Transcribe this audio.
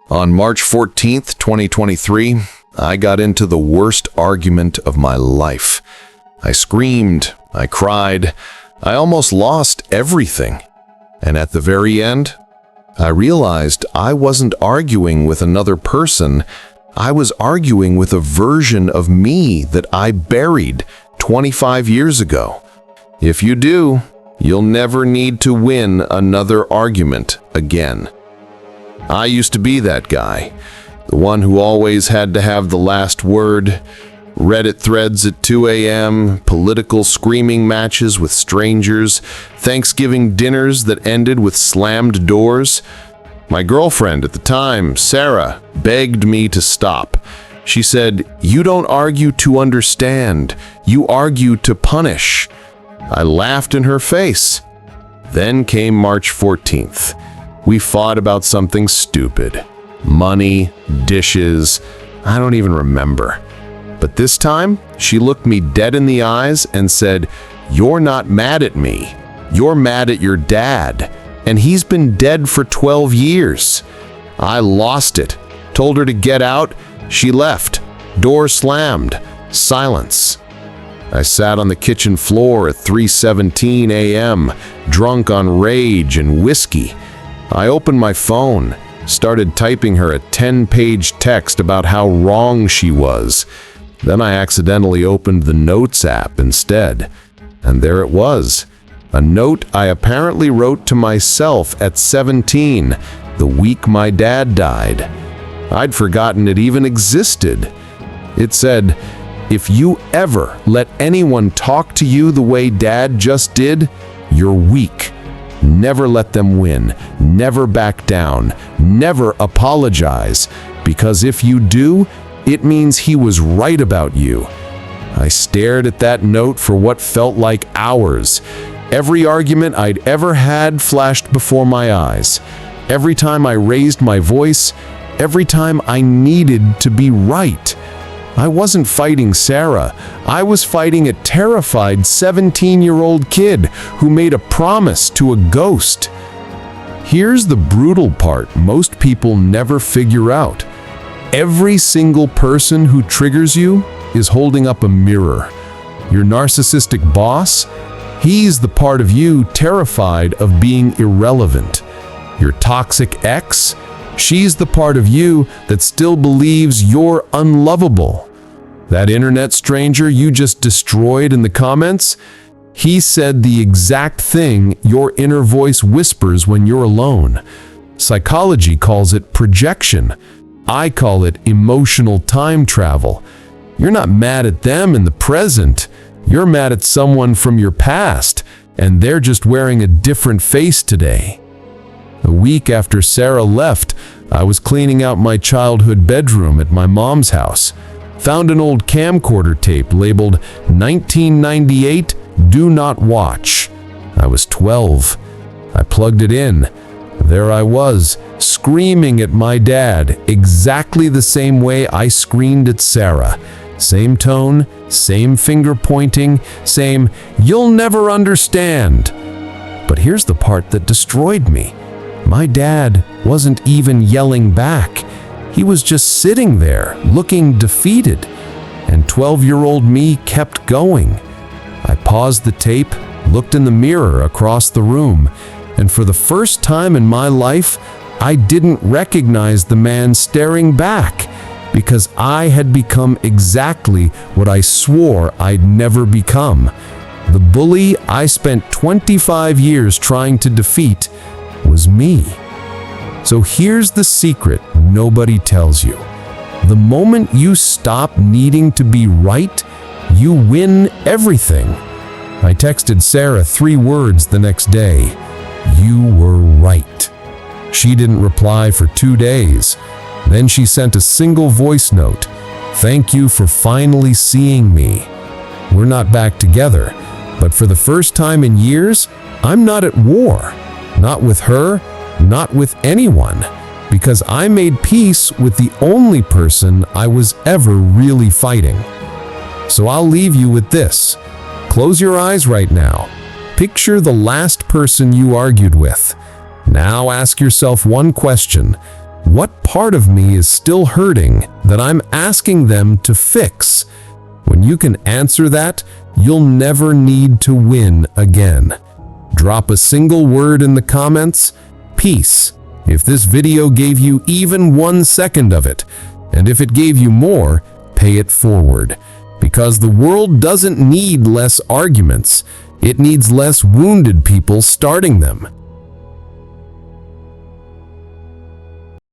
On March 14th, 2023, I got into the worst argument of my life. I screamed, I cried, I almost lost everything. And at the very end, I realized I wasn't arguing with another person. I was arguing with a version of me that I buried 25 years ago. If you do, you'll never need to win another argument again. I used to be that guy, the one who always had to have the last word, Reddit threads at 2 a.m., political screaming matches with strangers, Thanksgiving dinners that ended with slammed doors. My girlfriend at the time, Sarah, begged me to stop. She said, "You don't argue to understand, you argue to punish." I laughed in her face. Then came March 14th. We fought about something stupid. Money, dishes, I don't even remember. But this time, she looked me dead in the eyes and said, "You're not mad at me. You're mad at your dad. And he's been dead for 12 years. I lost it. Told her to get out. She left. Door slammed. Silence. I sat on the kitchen floor at 3:17 a.m., drunk on rage and whiskey. I opened my phone, started typing her a 10-page text about how wrong she was. Then I accidentally opened the Notes app instead. And there it was. A note I apparently wrote to myself at 17, the week my dad died. I'd forgotten it even existed. It said, "If you ever let anyone talk to you the way Dad just did, you're weak. Never let them win. Never back down. Never apologize. Because if you do, it means he was right about you." I stared at that note for what felt like hours. Every argument I'd ever had flashed before my eyes. Every time I raised my voice, every time I needed to be right. I wasn't fighting Sarah. I was fighting a terrified 17-year-old kid who made a promise to a ghost. Here's the brutal part most people never figure out. Every single person who triggers you is holding up a mirror. Your narcissistic boss, he's the part of you terrified of being irrelevant. Your toxic ex, she's the part of you that still believes you're unlovable. That internet stranger you just destroyed in the comments, he said the exact thing your inner voice whispers when you're alone. Psychology calls it projection. I call it emotional time travel. You're not mad at them in the present. You're mad at someone from your past, and they're just wearing a different face today. A week after Sarah left, I was cleaning out my childhood bedroom at my mom's house. Found an old camcorder tape labeled 1998 Do Not Watch. I was 12. I plugged it in. There I was, screaming at my dad exactly the same way I screamed at Sarah. Same tone, same finger pointing, same "you'll never understand." But here's the part that destroyed me. My dad wasn't even yelling back. He was just sitting there, looking defeated. And 12-year-old me kept going. I paused the tape, looked in the mirror across the room, and for the first time in my life, I didn't recognize the man staring back, because I had become exactly what I swore I'd never become. The bully I spent 25 years trying to defeat was me. So here's the secret nobody tells you. The moment you stop needing to be right, you win everything. I texted Sarah 3 words the next day. You were right. She didn't reply for 2 days. Then she sent a single voice note. Thank you for finally seeing me. We're not back together, but for the first time in years, I'm not at war. Not with her, not with anyone, because I made peace with the only person I was ever really fighting. So I'll leave you with this. Close your eyes right now. Picture the last person you argued with. Now ask yourself one question. What part of me is still hurting that I'm asking them to fix? When you can answer that, you'll never need to win again. Drop a single word in the comments: peace, if this video gave you even 1 second of it. And if it gave you more, pay it forward. Because the world doesn't need less arguments, it needs less wounded people starting them.